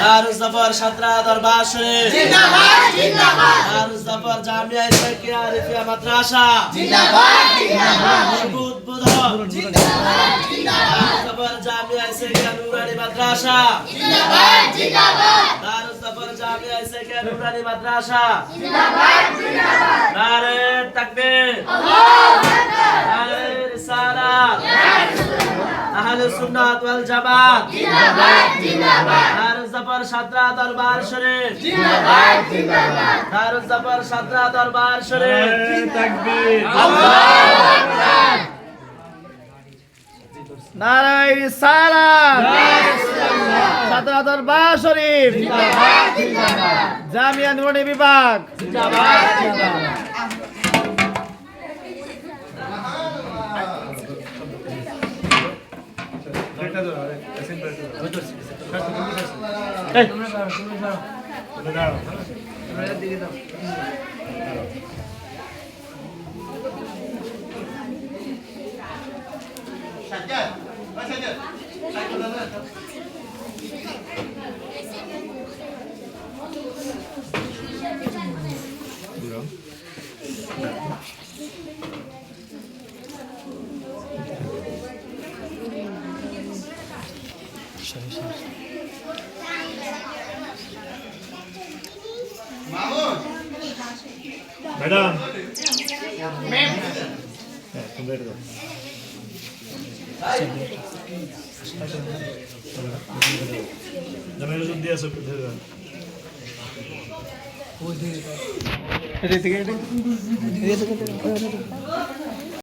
দারুস জাফর সাতরা দরবার শরীফ জিন্দাবাদ জিন্দাবাদ দারুস জাফর জামিয়া ইসলামিয়া আরিফিয়া মাদ্রাসা জিন্দাবাদ জিন্দাবাদ মজবুত বুধর জিন্দাবাদ জিন্দাবাদ দারুস জাফর জামিয়া ইসলামিয়া নুরানি মাদ্রাসা জিন্দাবাদ জিন্দাবাদ দারুস জাফর জামিয়া ইসলামিয়া নুরানি মাদ্রাসা জিন্দাবাদ জিন্দাবাদ নারে তাকবীর আল্লাহু আকবার নারে রিসালাত আহলে সুন্নাত ওয়াল জামাত জিন্দাবাদ জিন্দাবাদ দারুস জাফর সাতরা দরবার শরীফ জিন্দাবাদ জিন্দাবাদ দারুস জাফর সাতরা দরবার শরীফ তাকবীর আল্লাহু আকবার নারে রিসালাত সাতরা দরবার শরীফ জিন্দাবাদ জিন্দাবাদ জামিয়া নুরানি বিভাগ জিন্দাবাদ জিন্দাবাদ मैडम तुम बैठ जाओ जमेलो जो दिया सब कुछ है वो दे